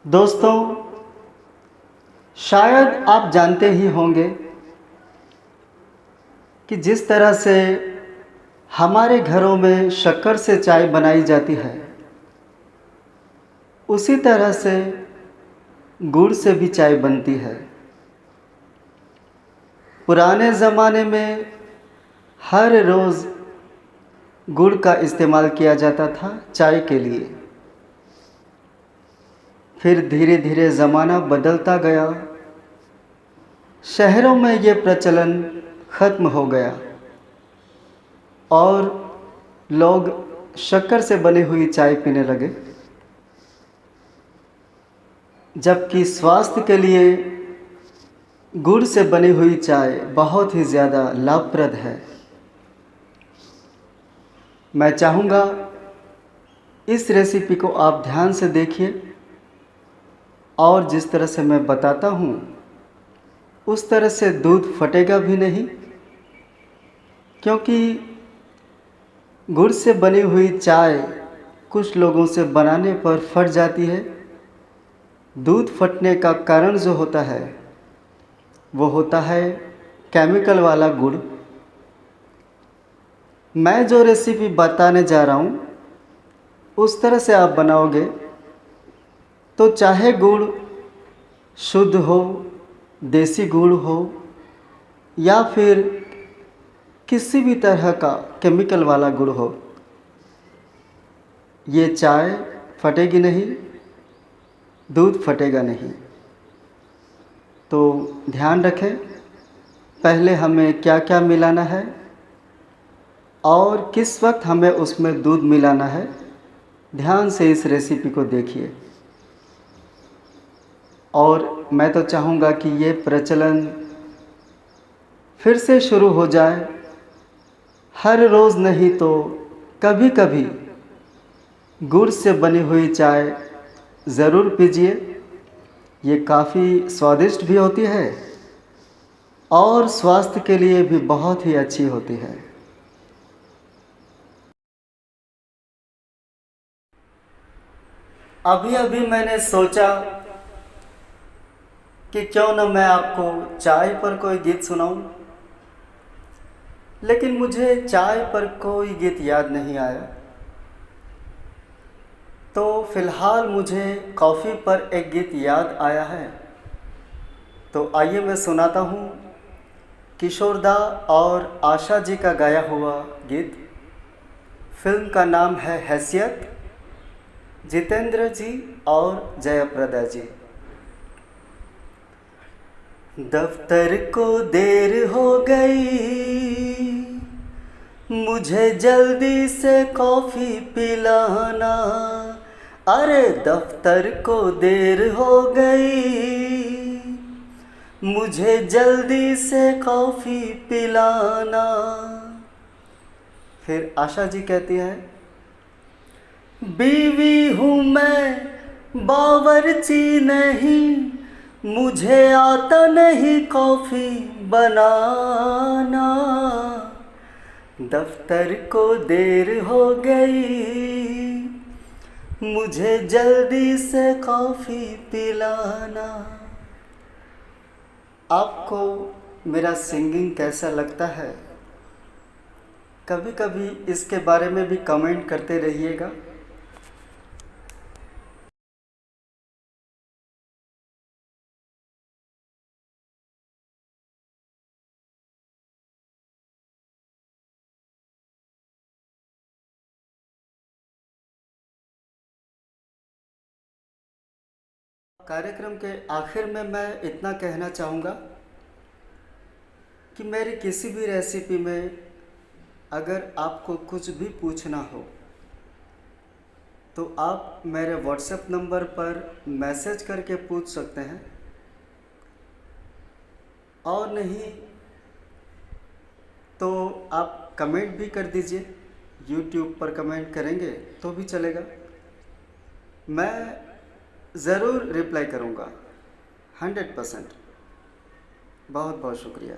दोस्तों, शायद आप जानते ही होंगे कि जिस तरह से हमारे घरों में शक्कर से चाय बनाई जाती है, उसी तरह से गुड़ से भी चाय बनती है। पुराने ज़माने में हर रोज़ गुड़ का इस्तेमाल किया जाता था चाय के लिए। फिर धीरे धीरे ज़माना बदलता गया, शहरों में ये प्रचलन ख़त्म हो गया और लोग शक्कर से बनी हुई चाय पीने लगे, जबकि स्वास्थ्य के लिए गुड़ से बनी हुई चाय बहुत ही ज़्यादा लाभप्रद है। मैं चाहूँगा इस रेसिपी को आप ध्यान से देखिए और जिस तरह से मैं बताता हूँ उस तरह से दूध फटेगा भी नहीं, क्योंकि गुड़ से बनी हुई चाय कुछ लोगों से बनाने पर फट जाती है। दूध फटने का कारण जो होता है वो होता है केमिकल वाला गुड़। मैं जो रेसिपी बताने जा रहा हूँ उस तरह से आप बनाओगे तो चाहे गुड़ शुद्ध हो, देसी गुड़ हो या फिर किसी भी तरह का केमिकल वाला गुड़ हो, ये चाय फटेगी नहीं, दूध फटेगा नहीं। तो ध्यान रखें, पहले हमें क्या क्या मिलाना है और किस वक्त हमें उसमें दूध मिलाना है। ध्यान से इस रेसिपी को देखिए और मैं तो चाहूँगा कि ये प्रचलन फिर से शुरू हो जाए। हर रोज़ नहीं तो कभी कभी गुड़ से बनी हुई चाय ज़रूर पीजिए। ये काफ़ी स्वादिष्ट भी होती है और स्वास्थ्य के लिए भी बहुत ही अच्छी होती है। अभी अभी मैंने सोचा कि क्यों न मैं आपको चाय पर कोई गीत सुनाऊं, लेकिन मुझे चाय पर कोई गीत याद नहीं आया। तो फ़िलहाल मुझे कॉफ़ी पर एक गीत याद आया है, तो आइए मैं सुनाता हूँ किशोर दा और आशा जी का गाया हुआ गीत। फिल्म का नाम है हैसियत, जितेंद्र जी और जयाप्रदा जी। दफ्तर को देर हो गई, मुझे जल्दी से कॉफ़ी पिलाना। अरे दफ्तर को देर हो गई, मुझे जल्दी से कॉफ़ी पिलाना। फिर आशा जी कहती है, बीवी हूँ मैं बावर्ची नहीं, मुझे आता नहीं कॉफ़ी बनाना। दफ्तर को देर हो गई, मुझे जल्दी से कॉफ़ी पिलाना। आपको मेरा सिंगिंग कैसा लगता है? कभी कभी इसके बारे में भी कमेंट करते रहिएगा। कार्यक्रम के आखिर में मैं इतना कहना चाहूँगा कि मेरी किसी भी रेसिपी में अगर आपको कुछ भी पूछना हो तो आप मेरे व्हाट्सएप नंबर पर मैसेज करके पूछ सकते हैं, और नहीं तो आप कमेंट भी कर दीजिए। यूट्यूब पर कमेंट करेंगे तो भी चलेगा, मैं ज़रूर रिप्लाई करूँगा 100%। बहुत बहुत शुक्रिया।